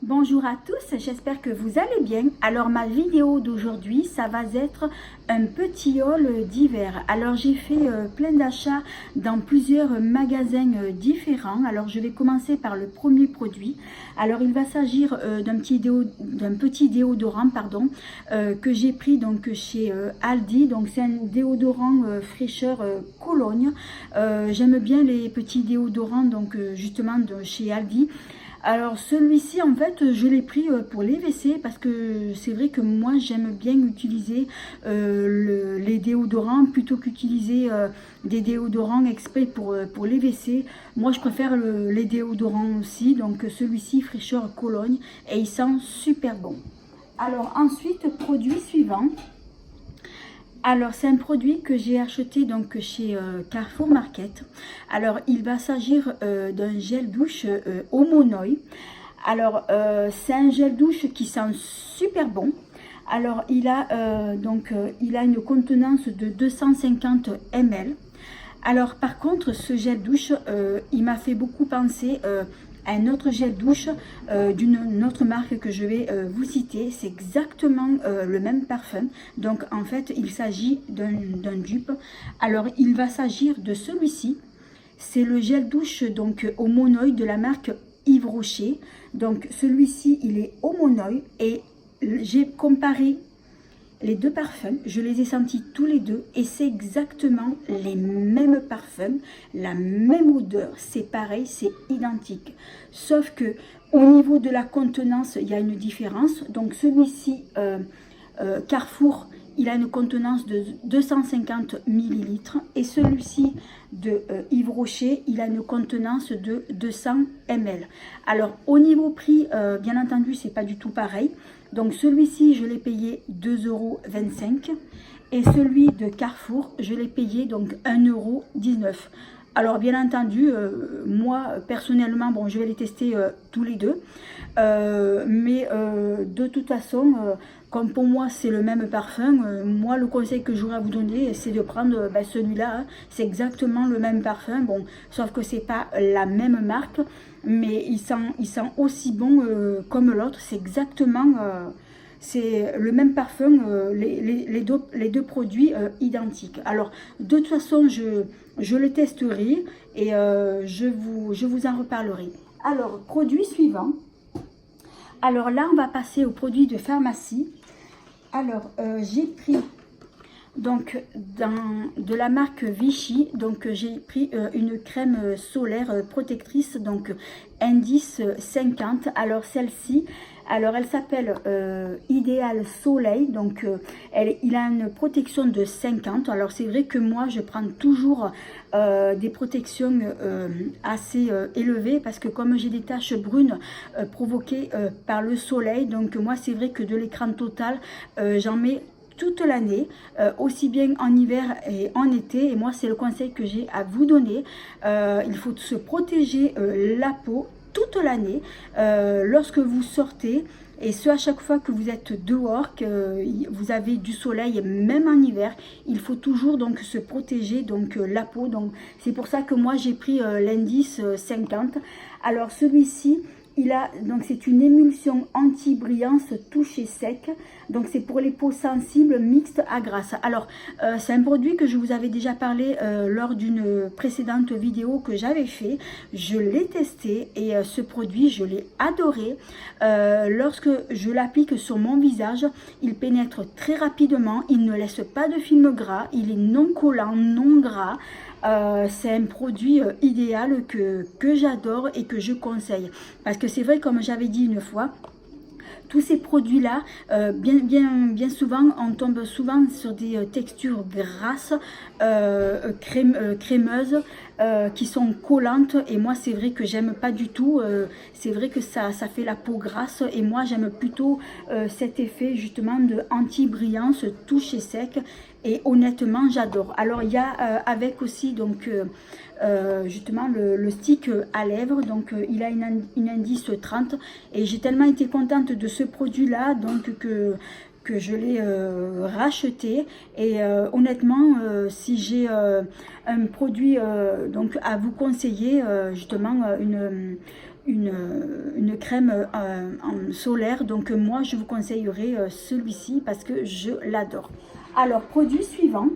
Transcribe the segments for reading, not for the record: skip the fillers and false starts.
Bonjour à tous, j'espère que vous allez bien. Alors ma vidéo d'aujourd'hui, ça va être un petit haul d'hiver. Alors j'ai fait plein d'achats dans plusieurs magasins différents. Alors je vais commencer par le premier produit. Alors il va s'agir d'un petit déodorant pardon, que j'ai pris donc chez Aldi. Donc c'est un déodorant fraîcheur Cologne. J'aime bien les petits déodorants donc justement de chez Aldi. Alors celui-ci en fait je l'ai pris pour les WC parce que c'est vrai que moi j'aime bien utiliser les déodorants plutôt qu'utiliser des déodorants exprès pour les WC. Moi je préfère les déodorants aussi, donc celui-ci fraîcheur Cologne et il sent super bon. Alors ensuite, produit suivant. Alors c'est un produit que j'ai acheté donc chez Carrefour Market. Alors il va s'agir d'un gel douche Homonoi. Alors c'est un gel douche qui sent super bon. Alors il a une contenance de 250 ml. Alors par contre ce gel douche il m'a fait beaucoup penser un autre gel douche d'une autre marque que je vais vous citer. C'est exactement le même parfum. Donc en fait il s'agit d'un dupe. Alors il va s'agir de celui-ci. C'est le gel douche donc Homonoi de la marque Yves Rocher. Donc celui-ci il est Homonoi et j'ai comparé les deux parfums, je les ai sentis tous les deux et c'est exactement les mêmes parfums, la même odeur, c'est pareil, c'est identique. Sauf que au niveau de la contenance, il y a une différence. Donc celui-ci, Carrefour, il a une contenance de 250 ml et celui-ci de Yves Rocher, il a une contenance de 200 ml. Alors au niveau prix, bien entendu, c'est pas du tout pareil. Donc celui-ci, je l'ai payé 2,25 € et celui de Carrefour, je l'ai payé donc 1,19 €. Alors bien entendu, moi personnellement, bon, je vais les tester tous les deux. Mais de toute façon, comme pour moi c'est le même parfum, moi le conseil que j'aurais à vous donner, c'est de prendre celui-là. Hein. C'est exactement le même parfum, bon, sauf que c'est pas la même marque, mais il sent aussi bon comme l'autre. C'est exactement... c'est le même parfum, les deux produits identiques. Alors, de toute façon, je le testerai et je vous en reparlerai. Alors, produit suivant. Alors là, on va passer aux produits de pharmacie. Alors, j'ai pris donc de la marque Vichy, donc j'ai pris une crème solaire protectrice, donc indice 50. Alors celle-ci, alors elle s'appelle Idéal Soleil, donc il a une protection de 50. Alors c'est vrai que moi je prends toujours des protections assez élevées parce que comme j'ai des taches brunes provoquées par le soleil, donc moi c'est vrai que de l'écran total j'en mets toute l'année, aussi bien en hiver et en été. Et moi c'est le conseil que j'ai à vous donner. Il faut se protéger la peau toute l'année lorsque vous sortez, et ce à chaque fois que vous êtes dehors, que vous avez du soleil, même en hiver, il faut toujours donc se protéger donc la peau. Donc c'est pour ça que moi j'ai pris l'indice 50. Alors celui-ci, donc c'est une émulsion anti-brillance touché sec. Donc c'est pour les peaux sensibles mixtes à grasse. Alors c'est un produit que je vous avais déjà parlé lors d'une précédente vidéo que j'avais fait. Je l'ai testé et ce produit je l'ai adoré. Lorsque je l'applique sur mon visage, il pénètre très rapidement. Il ne laisse pas de film gras. Il est non collant, non gras. C'est un produit idéal que j'adore et que je conseille. Parce que c'est vrai, comme j'avais dit une fois, tous ces produits-là, bien souvent, on tombe souvent sur des textures grasses, crémeuses, qui sont collantes. Et moi, c'est vrai que j'aime pas du tout. C'est vrai que ça fait la peau grasse. Et moi, j'aime plutôt cet effet justement de anti-brillance, touché sec. Et honnêtement, j'adore. Alors, il y a avec aussi donc... justement le stick à lèvres, donc il a une indice 30 et j'ai tellement été contente de ce produit là donc que je l'ai racheté. Et honnêtement si j'ai un produit donc à vous conseiller, justement une crème en solaire. Donc moi je vous conseillerais celui-ci parce que je l'adore. Alors produit suivant.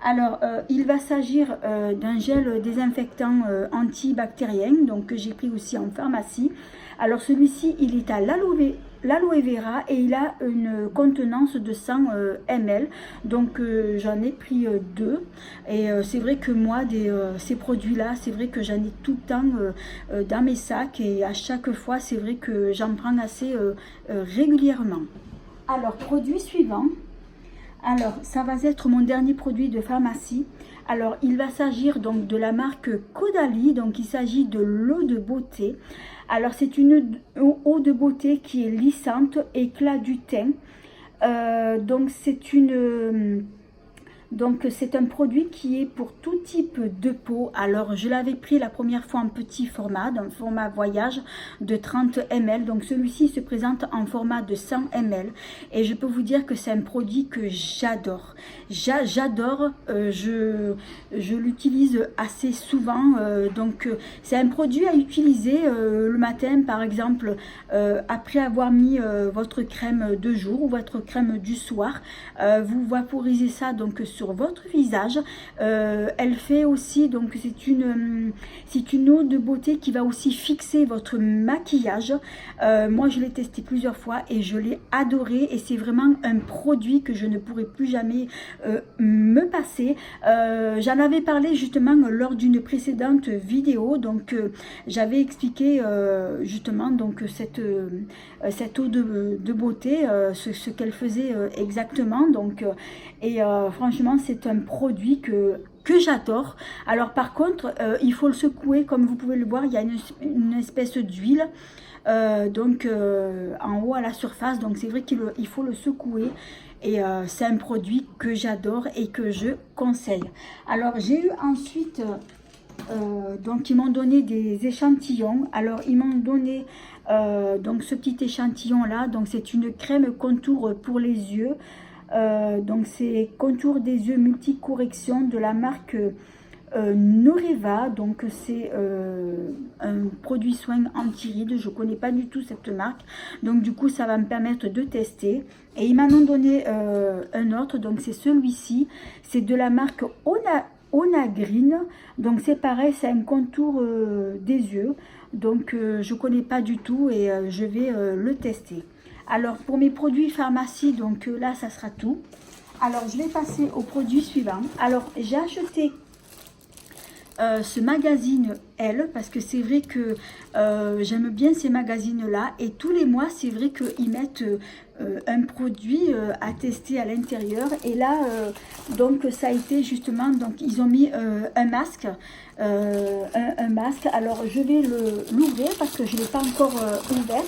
Alors il va s'agir d'un gel désinfectant antibactérien, donc que j'ai pris aussi en pharmacie. Alors celui-ci il est à l'aloe vera et il a une contenance de 100 ml, donc j'en ai pris deux. Et c'est vrai que moi ces produits là, c'est vrai que j'en ai tout le temps dans mes sacs, et à chaque fois c'est vrai que j'en prends assez régulièrement. Alors produit suivant. Alors ça va être mon dernier produit de pharmacie. Alors il va s'agir donc de la marque Caudalie, donc il s'agit de l'eau de beauté. Alors c'est une eau de beauté qui est lissante, éclat du teint. Donc c'est un produit qui est pour tout type de peau. Alors je l'avais pris la première fois en petit format, dans le format voyage de 30 ml. Donc celui-ci se présente en format de 100 ml. Et je peux vous dire que c'est un produit que j'adore. J'adore, je l'utilise assez souvent. Donc c'est un produit à utiliser le matin par exemple, après avoir mis votre crème de jour ou votre crème du soir. Vous vaporisez ça donc sur votre visage. Elle fait aussi, donc c'est une eau de beauté qui va aussi fixer votre maquillage. Moi je l'ai testé plusieurs fois et je l'ai adoré, et c'est vraiment un produit que je ne pourrai plus jamais me passer. J'en avais parlé justement lors d'une précédente vidéo, donc j'avais expliqué justement donc cette eau de beauté, ce qu'elle faisait exactement. Donc franchement c'est un produit que j'adore. Alors par contre il faut le secouer, comme vous pouvez le voir, il y a une espèce d'huile en haut à la surface, donc c'est vrai qu'il faut le secouer. Et c'est un produit que j'adore et que je conseille. Alors j'ai eu ensuite donc ils m'ont donné des échantillons. Alors ils m'ont donné donc ce petit échantillon là, donc c'est une crème contour pour les yeux. Donc c'est contour des yeux multicorrection de la marque Noreva. Donc c'est un produit soin anti-rides. Je connais pas du tout cette marque, donc du coup ça va me permettre de tester. Et ils m'en ont donné un autre, donc c'est celui-ci, c'est de la marque Onagreen. Donc c'est pareil, c'est un contour des yeux. Donc je connais pas du tout, et je vais le tester. Alors pour mes produits pharmacie, donc là ça sera tout. Alors je vais passer au produit suivant. Alors j'ai acheté ce magazine Elle, parce que c'est vrai que j'aime bien ces magazines là, et tous les mois c'est vrai qu'ils mettent un produit à tester à l'intérieur. Et là donc ça a été justement, donc ils ont mis un masque, un masque. Alors je vais l'ouvrir parce que je ne l'ai pas encore ouvert.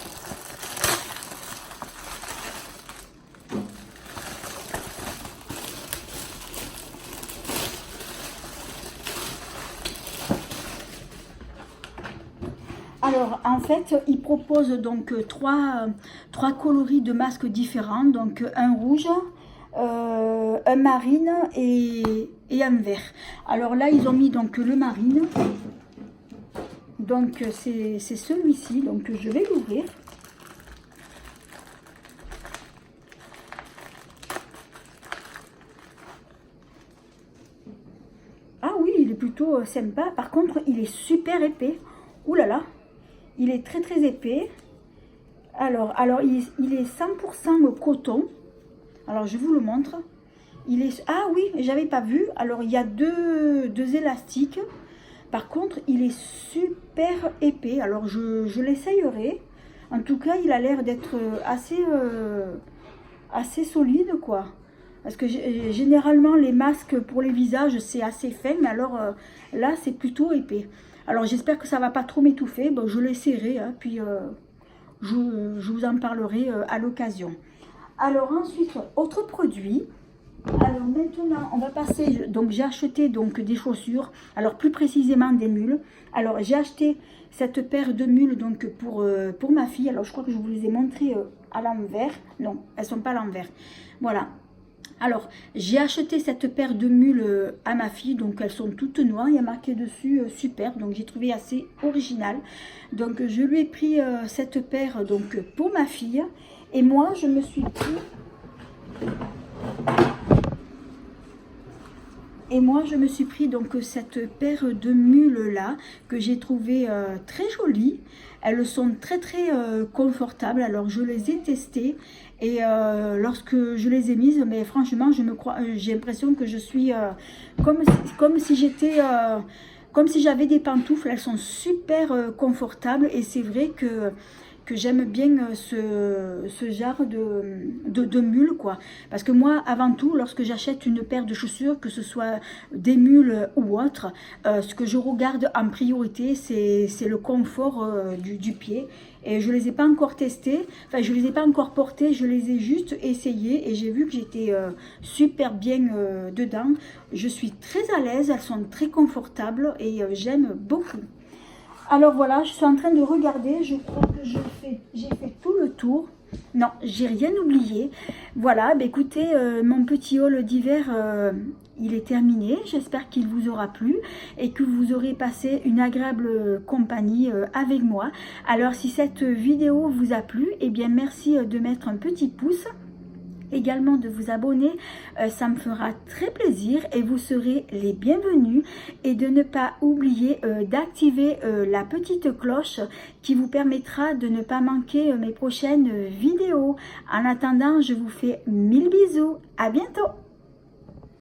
Alors en fait ils proposent donc trois coloris de masques différents, donc un rouge, un marine et un vert. Alors là ils ont mis donc le marine, donc c'est celui-ci, donc je vais l'ouvrir. Ah oui, il est plutôt sympa. Par contre il est super épais. Ouh là là, il est très très épais. Alors il est 100% coton. Alors je vous le montre. Ah oui, j'avais pas vu. Alors il y a deux élastiques. Par contre il est super épais. Alors je l'essayerai. En tout cas il a l'air d'être assez solide quoi. Parce que généralement les masques pour les visages c'est assez fin, mais alors là c'est plutôt épais. Alors j'espère que ça va pas trop m'étouffer. Bon, je l'essaierai, hein, puis je vous en parlerai à l'occasion. Alors ensuite, autre produit. Alors maintenant on va passer, donc j'ai acheté donc des chaussures, alors plus précisément des mules. Alors j'ai acheté cette paire de mules donc pour ma fille. Alors je crois que je vous les ai montrées à l'envers. Non, elles sont pas à l'envers. Voilà. Alors, j'ai acheté cette paire de mules à ma fille, donc elles sont toutes noires, il y a marqué dessus super, donc j'ai trouvé assez original. Donc je lui ai pris cette paire donc pour ma fille, et moi je me suis pris... Et moi, je me suis pris donc cette paire de mules là que j'ai trouvé très jolie. Elles sont très confortables. Alors, je les ai testées et lorsque je les ai mises, mais franchement, j'ai l'impression que je suis comme si j'étais comme si j'avais des pantoufles. Elles sont super confortables et c'est vrai que j'aime bien ce genre de mules, quoi. Parce que moi, avant tout, lorsque j'achète une paire de chaussures, que ce soit des mules ou autre, ce que je regarde en priorité, c'est le confort du pied. Et je ne les ai pas encore testées, enfin je ne les ai pas encore portées, je les ai juste essayées et j'ai vu que j'étais super bien dedans. Je suis très à l'aise, elles sont très confortables et j'aime beaucoup. Alors voilà, je suis en train de regarder, je crois que j'ai fait tout le tour. Non, j'ai rien oublié. Voilà, bah écoutez, mon petit haul d'hiver, il est terminé. J'espère qu'il vous aura plu et que vous aurez passé une agréable compagnie avec moi. Alors si cette vidéo vous a plu, eh bien merci de mettre un petit pouce. Également de vous abonner, ça me fera très plaisir et vous serez les bienvenus et de ne pas oublier d'activer la petite cloche qui vous permettra de ne pas manquer mes prochaines vidéos. En attendant, je vous fais 1000 bisous, à bientôt.